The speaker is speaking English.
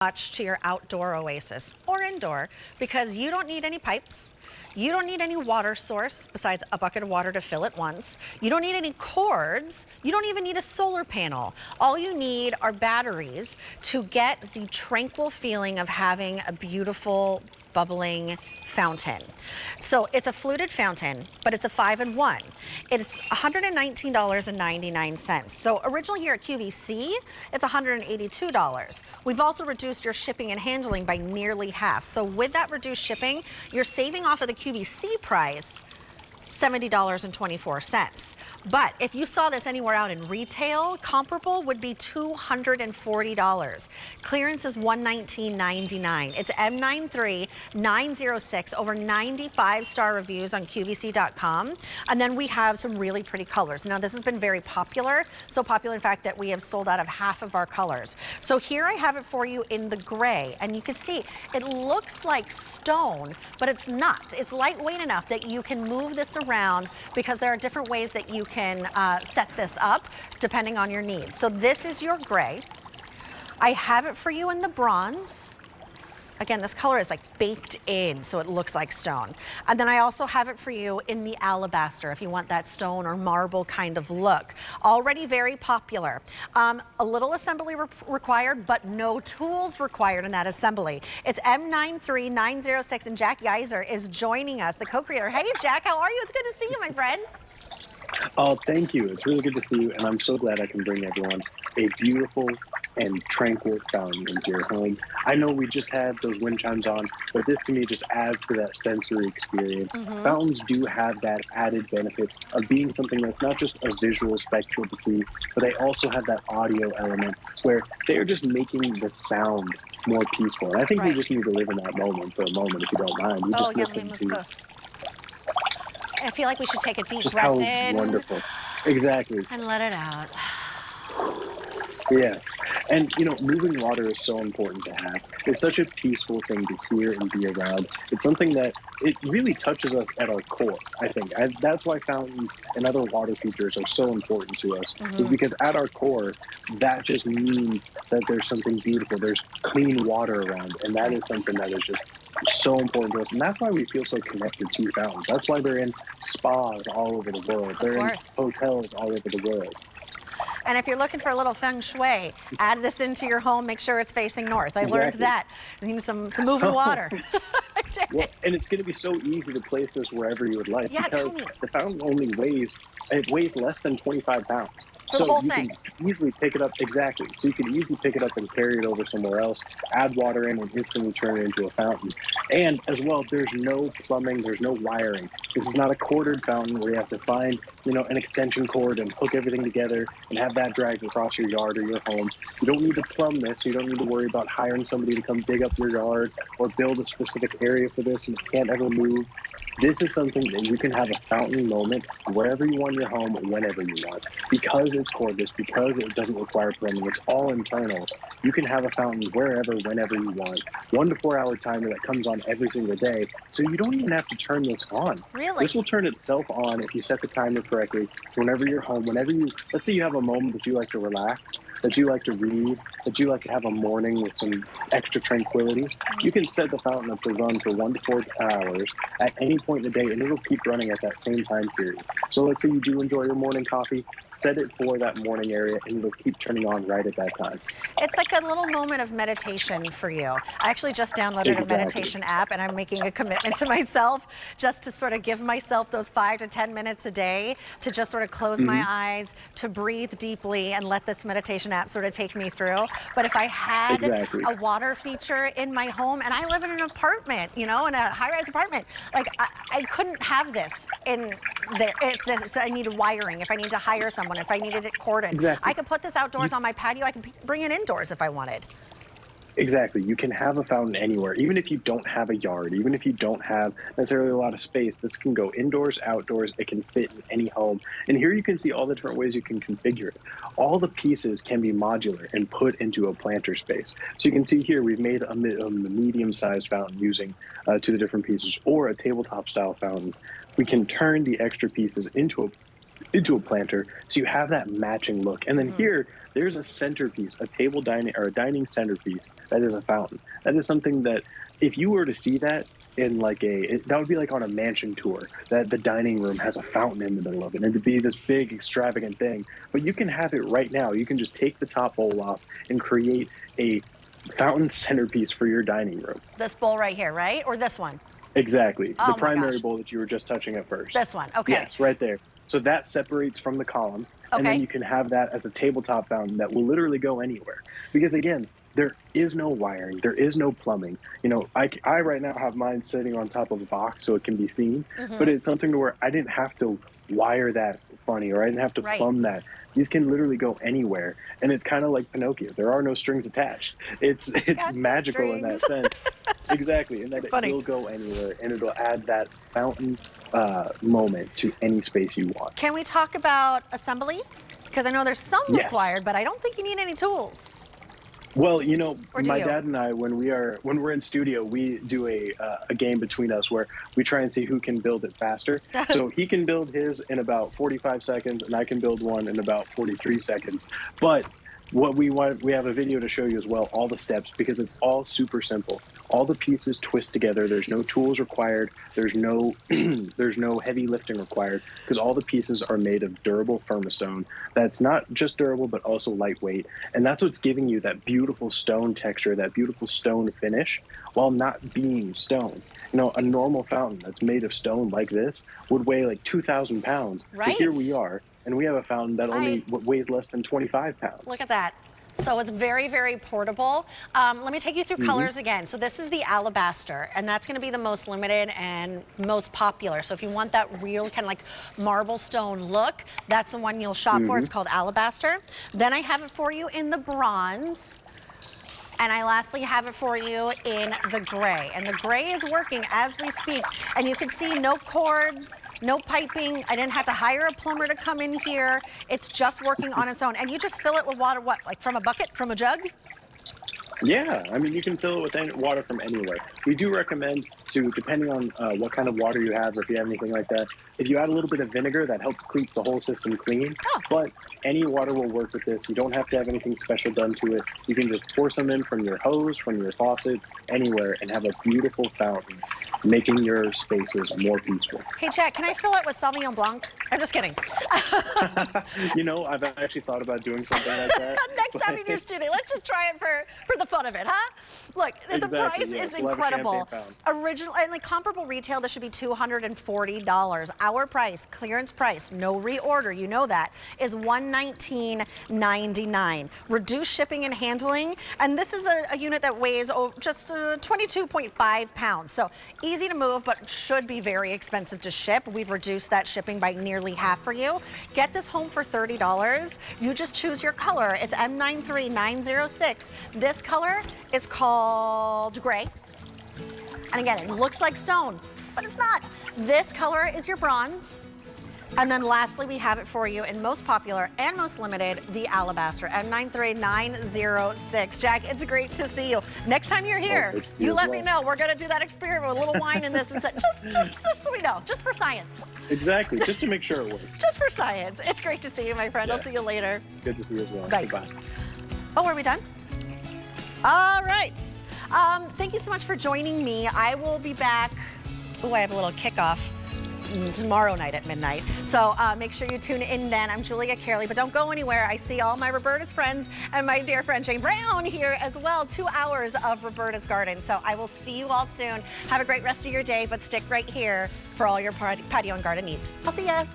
Much to your outdoor oasis or indoor, because you don't need any pipes. You don't need any water source besides a bucket of water to fill it once. You don't need any cords. You don't even need a solar panel. All you need are batteries to get the tranquil feeling of having a beautiful bubbling fountain. So it's a fluted fountain, but it's a 5-in-1. It's $119.99. So originally here at QVC, it's $182. We've also reduced your shipping and handling by nearly half. So with that reduced shipping, you're saving off of the QVC price $70.24. But if you saw this anywhere out in retail, comparable would be $240. Clearance is $119.99. It's M93906, over 95-star reviews on QVC.com. And then we have some really pretty colors. Now, this has been very popular, so popular in fact that we have sold out of half of our colors. So here I have it for you in the gray, and you can see it looks like stone, but it's not. It's lightweight enough that you can move this around, because there are different ways that you can set this up depending on your needs. So this is your gray. I have it for you in the bronze. Again, this color is like baked in, so it looks like stone. And then I also have it for you in the alabaster, if you want that stone or marble kind of look. Already very popular. A little assembly required, but no tools required in that assembly. It's M93906, and Jack Yeiser is joining us, the co-creator. Hey, Jack, how are you? It's good to see you, my friend. Oh, thank you. It's really good to see you, and I'm so glad I can bring everyone a beautiful and tranquil fountain into your home. I know we just had those wind chimes on, but this to me just adds to that sensory experience. Fountains do have that added benefit of being something that's not just a visual spectacle to see, but they also have that audio element where they're just making the sound more peaceful. And I think we just need to live in that moment for a moment, if you don't mind. We just listen to I feel like we should take a deep just breath how in. wonderful. Exactly. And let it out. Yes. And, you know, moving water is so important to have. It's such a peaceful thing to hear and be around. It's something that it really touches us at our core, I think. That's why fountains and other water features are so important to us, is because at our core, that just means that there's something beautiful. There's clean water around, and that is something that is just so important to us. And that's why we feel so connected to fountains. That's why they're in spas all over the world. They're in hotels all over the world. And if you're looking for a little feng shui, add this into your home. Make sure it's facing north. I learned that. You need some moving water. Well, and it's going to be so easy to place this wherever you would like, because the fountain only weighs less than 25 pounds. For the whole thing. Can easily pick it up, exactly. So you can easily pick it up and carry it over somewhere else, add water in, and instantly turn it into a fountain. And as well, there's no plumbing, there's no wiring. This is not a corded fountain where you have to find, you know, an extension cord and hook everything together and have that dragged across your yard or your home. You don't need to plumb this, so you don't need to worry about hiring somebody to come dig up your yard or build a specific area for this and it can't ever move. This is something that you can have a fountain moment wherever you want in your home, whenever you want. Because it's cordless, because it doesn't require plumbing, it's all internal. You can have a fountain wherever, whenever you want. 1 to 4 hour timer that comes on every single day, so you don't even have to turn this on. Really? This will turn itself on if you set the timer correctly. Whenever you're home, whenever you, let's say you have a moment that you like to relax, that you like to read, that you like to have a morning with some extra tranquility, you can set the fountain up to run for 1 to 4 hours at any point in the day, and it'll keep running at that same time period. So let's say you do enjoy your morning coffee, set it for that morning area, and it'll keep turning on right at that time. It's like a little moment of meditation for you. I actually just downloaded a meditation app, and I'm making a commitment to myself just to sort of give myself those 5 to 10 minutes a day to just sort of close my eyes, to breathe deeply, and let this meditation app sort of take me through. But if I had a water feature in my home, and I live in an apartment, you know, in a high-rise apartment, like I couldn't have this in there. So I needed wiring, if I need to hire someone, if I needed it corded. I could put this outdoors on my patio. I could bring it indoors if I wanted. Exactly. You can have a fountain anywhere, even if you don't have a yard, even if you don't have necessarily a lot of space. This can go indoors, outdoors. It can fit in any home. And here you can see all the different ways you can configure it. All the pieces can be modular and put into a planter space. So you can see here we've made a medium-sized fountain using 2 different pieces, or a tabletop-style fountain. We can turn the extra pieces into into a planter, so you have that matching look. And then here, there's a centerpiece, a table dining or a dining centerpiece that is a fountain. That is something that if you were to see that in like that would be like on a mansion tour, that the dining room has a fountain in the middle of it, and it'd be this big extravagant thing. But you can have it right now. You can just take the top bowl off and create a fountain centerpiece for your dining room. This bowl right here, right? Or this one? Exactly. Oh The my primary gosh. bowl that you were just touching at first. This one, okay. Yes, right there. So that separates from the column, and Okay. then you can have that as a tabletop fountain that will literally go anywhere. Because again, there is no wiring, there is no plumbing. You know, I right now have mine sitting on top of a box so it can be seen, but it's something to where I didn't have to wire that funny, or I didn't have to plumb that. These can literally go anywhere, and it's kind of like Pinocchio. There are no strings attached. It's magical in that sense. Exactly, and that it will go anywhere, and it'll add that fountain moment to any space you want. Can we talk about assembly? Because I know there's some required, but I don't think you need any tools. Well, you know, my dad and I, when we're in studio, we do a game between us where we try and see who can build it faster. So he can build his in about 45 seconds, and I can build one in about 43 seconds. But what we have a video to show you as well, all the steps, because it's all super simple. All the pieces twist together. There's no tools required. There's no there's no heavy lifting required, because all the pieces are made of durable firmastone. That's not just durable, but also lightweight. And that's what's giving you that beautiful stone texture, that beautiful stone finish, while not being stone. You know, a normal fountain that's made of stone like this would weigh like 2,000 pounds. Right. But here we are, and we have a fountain that only weighs less than 25 pounds. Look at that. So it's very, very portable. Let me take you through colors again. So this is the alabaster, and that's gonna be the most limited and most popular. So if you want that real kind of like marble stone look, that's the one you'll shop for. It's called alabaster. Then I have it for you in the bronze. And I lastly have it for you in the gray. And the gray is working as we speak. And you can see no cords, no piping. I didn't have to hire a plumber to come in here. It's just working on its own. And you just fill it with water, what, like from a bucket, from a jug? Yeah, I mean, you can fill it with any water from anywhere. We do recommend to, depending on what kind of water you have, or if you have anything like that, if you add a little bit of vinegar, that helps keep the whole system clean. But any water will work with this. You don't have to have anything special done to it. You can just pour some in from your hose, from your faucet, anywhere, and have a beautiful fountain, making your spaces more peaceful. Hey, Jack, can I fill it with Sauvignon Blanc? I'm just kidding. You know, I've actually thought about doing something like that. Next time in your studio, let's just try it for the fun of it, huh? Look, the price is incredible. Original and like comparable retail, this should be $240. Our price, clearance price, no reorder, you know that, is $119.99. Reduced shipping and handling, and this is a unit that weighs just 22.5 pounds. So easy to move, but should be very expensive to ship. We've reduced that shipping by nearly half for you. Get this home for $30. You just choose your color. It's M93906. This color is called gray. And again, it looks like stone, but it's not. This color is your bronze. And then lastly, we have it for you in most popular and most limited, the alabaster, M93906. Jack, it's great to see you. Next time you're here, you let me know. We're gonna do that experiment with a little wine in this and just so we know, just for science. Exactly, just to make sure it works. Just for science. It's great to see you, my friend. I'll see you later. Good to see you as well. Bye. Goodbye. Oh, are we done? All right. Thank you so much for joining me. I will be back. Oh, I have a little kickoff tomorrow night at midnight. So make sure you tune in then. I'm Julia Carely, but don't go anywhere. I see all my Roberta's friends and my dear friend Jane Brown here as well. 2 hours of Roberta's Garden. So I will see you all soon. Have a great rest of your day, but stick right here for all your patio and garden needs. I'll see ya.